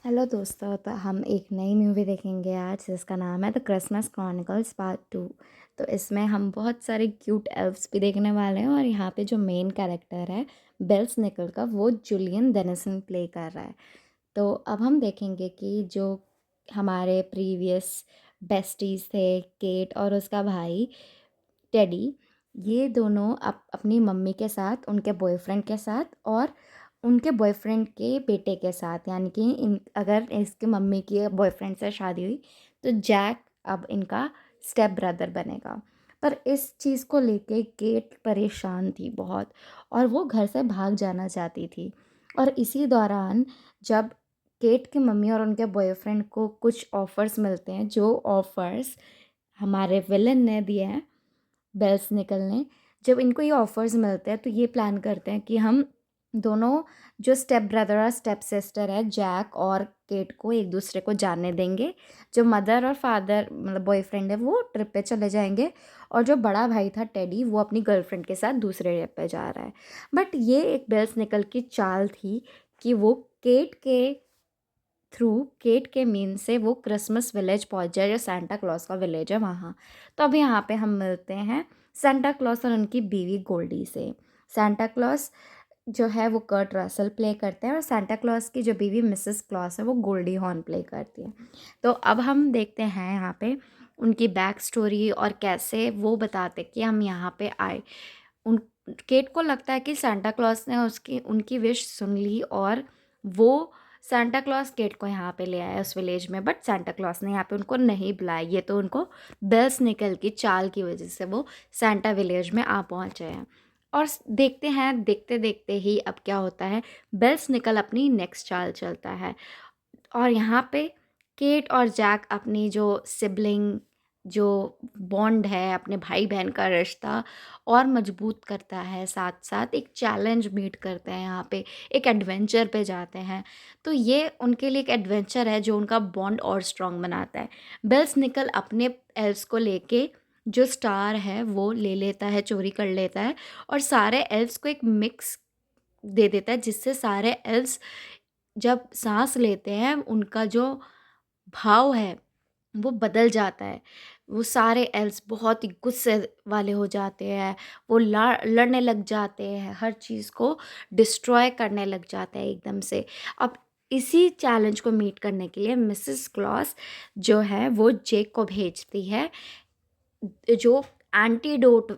Hello दोस्तों, तो हम एक नई मूवी देखेंगे आज जिसका नाम है द क्रिसमस क्रॉनिकल्स पार्ट 2। तो इसमें हम बहुत सारे क्यूट एल्व्स भी देखने वाले हैं और यहाँ पे जो मेन कैरेक्टर है बेल्स निकल का वो जूलियन डेनिसन प्ले कर रहा है। तो अब हम देखेंगे कि जो हमारे प्रीवियस बेस्टीज थे केट और उसका भाई टेडी, ये दोनों अपनी मम्मी के साथ, उनके बॉयफ्रेंड के साथ और उनके बॉयफ्रेंड के बेटे के साथ, यानी कि इन अगर इसके मम्मी की बॉयफ्रेंड से शादी हुई तो जैक अब इनका स्टेप ब्रदर बनेगा। पर इस चीज़ को लेके केट परेशान थी बहुत और वो घर से भाग जाना चाहती थी। और इसी दौरान जब केट की मम्मी और उनके बॉयफ्रेंड को कुछ ऑफ़र्स मिलते हैं, जो ऑफ़र्स हमारे विलन ने दिए हैं बेल्स निकलने, जब इनको ये ऑफ़र्स मिलते हैं तो ये प्लान करते हैं कि हम दोनों जो स्टेप ब्रदर और स्टेप सिस्टर है जैक और केट को एक दूसरे को जानने देंगे। जो मदर और फादर मतलब बॉयफ्रेंड है वो ट्रिप पे चले जाएंगे और जो बड़ा भाई था टेडी वो अपनी गर्लफ्रेंड के साथ दूसरे ट्रिप पे जा रहा है। बट ये एक बेल्स निकल की चाल थी कि वो केट के थ्रू, केट के मीन से वो क्रिसमस विलेज पहुंच जाए जो सेंटा क्लॉज का विलेज है वहाँ। तो अब यहाँ पे हम मिलते हैं सेंटा क्लॉज और उनकी बीवी गोल्डी से। सेंटा क्लॉज जो है वो कर्ट रसल प्ले करते हैं और सेंटा क्लॉज की जो बीवी मिसेस क्लॉज है वो गोल्डी हॉर्न प्ले करती है। तो अब हम देखते हैं यहाँ पे उनकी बैक स्टोरी और कैसे वो बताते कि हम यहाँ पे आए। उन केट को लगता है कि सेंटा क्लॉज ने उसकी उनकी विश सुन ली और वो सेंटा क्लॉज केट को यहाँ पे ले आया उस विलेज में। बट सेंटा क्लॉज ने यहाँ पे उनको नहीं बुलाया, ये तो उनको बेल्स निकल की चाल की वजह से वो सेंटा विलेज में आ पहुँचे हैं। और देखते हैं, देखते देखते ही अब क्या होता है, बेल्स निकल अपनी नेक्स्ट चाल चलता है और यहाँ पे केट और जैक अपनी जो सिबलिंग जो बॉन्ड है, अपने भाई बहन का रिश्ता और मजबूत करता है। साथ साथ एक चैलेंज मीट करते हैं, यहाँ पे एक एडवेंचर पे जाते हैं। तो ये उनके लिए एक एडवेंचर है जो उनका बॉन्ड और स्ट्रॉन्ग बनाता है। बेल्स निकल अपने एल्व्स को लेके जो स्टार है वो ले लेता है, चोरी कर लेता है और सारे एल्व्स को एक मिक्स दे देता है जिससे सारे एल्व्स जब सांस लेते हैं उनका जो भाव है वो बदल जाता है। वो सारे एल्व्स बहुत ही गुस्से वाले हो जाते हैं, वो लड़ने लग जाते हैं, हर चीज़ को डिस्ट्रॉय करने लग जाते हैं एकदम से। अब इसी चैलेंज को मीट करने के लिए मिसेस क्लॉस जो है वो जेक को भेजती है जो एंटीडोट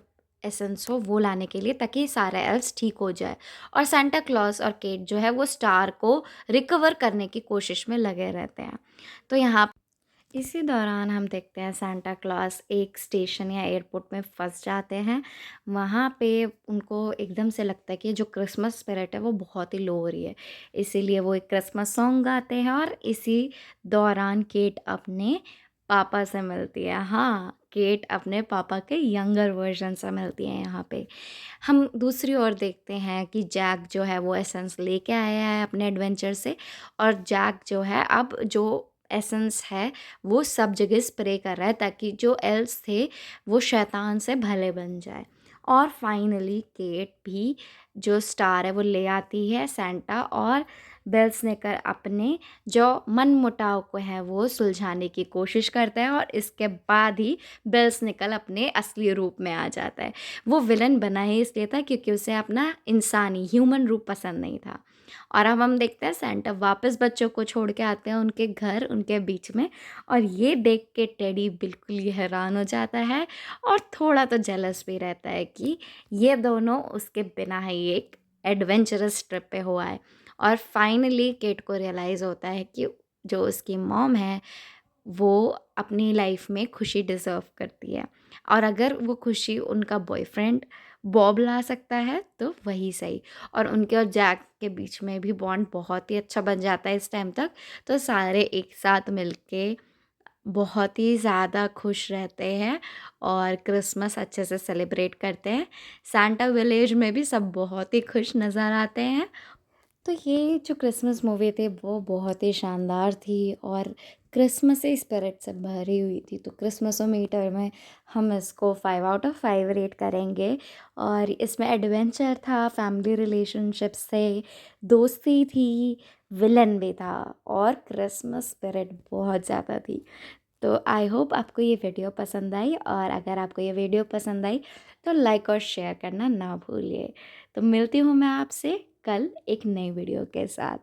एसेंस हो वो लाने के लिए, ताकि सारे एल्व्स ठीक हो जाए। और सेंटा क्लॉज और केट जो है वो स्टार को रिकवर करने की कोशिश में लगे रहते हैं। तो यहाँ इसी दौरान हम देखते हैं सेंटा क्लॉज एक स्टेशन या एयरपोर्ट में फंस जाते हैं। वहाँ पे उनको एकदम से लगता है कि जो क्रिसमस स्पिरिट है वो बहुत ही लो हो रही है, इसीलिए वो एक क्रिसमस सॉन्ग गाते हैं और इसी दौरान केट अपने पापा से मिलती है। हाँ, केट अपने पापा के यंगर वर्जन से मिलती है यहाँ पे। हम दूसरी ओर देखते हैं कि जैक जो है वो एसेंस लेके आया है अपने एडवेंचर से और जैक जो है अब जो एसेंस है वो सब जगह स्प्रे कर रहा है ताकि जो एल्स थे वो शैतान से भले बन जाए। और फाइनली केट भी जो स्टार है वो ले आती है सेंटा और बेल्स नेकर अपने जो मन मुटाव को है वो सुलझाने की कोशिश करता है और इसके बाद ही बेल्स निकल अपने असली रूप में आ जाता है। वो विलन बना ही इसलिए था क्योंकि उसे अपना इंसानी ह्यूमन रूप पसंद नहीं था। और अब हम देखते हैं सेंटा वापस बच्चों को छोड़ के आते हैं उनके घर, उनके बीच में। और ये देख के टेडी बिल्कुल ही हैरान हो जाता है और थोड़ा तो जेलस भी रहता है कि ये दोनों उसके बिना ही एक एडवेंचरस ट्रिप पे हुआ है। और फाइनली केट को रियलाइज़ होता है कि जो उसकी मॉम है वो अपनी लाइफ में खुशी डिज़र्व करती है और अगर वो खुशी उनका बॉयफ्रेंड बॉब ला सकता है तो वही सही। और उनके और जैक के बीच में भी बॉन्ड बहुत ही अच्छा बन जाता है इस टाइम तक। तो सारे एक साथ मिलके बहुत ही ज़्यादा खुश रहते हैं और क्रिसमस अच्छे से सेलिब्रेट करते हैं। सांता विलेज में भी सब बहुत ही खुश नज़र आते हैं। तो ये जो क्रिसमस मूवी थी वो बहुत ही शानदार थी और क्रिसमसी स्पिरिट से भरी हुई थी। तो क्रिसमसोमीटर में हम इसको 5 आउट ऑफ 5 रेट करेंगे। और इसमें एडवेंचर था, फैमिली रिलेशनशिप्स थे, दोस्ती थी, विलन भी था और क्रिसमस स्पिरिट बहुत ज़्यादा थी। तो आई होप आपको ये वीडियो पसंद आई, और अगर आपको ये वीडियो पसंद आई तो लाइक और शेयर करना ना भूलिए। तो मिलती हूँ मैं आपसे कल एक नई वीडियो के साथ।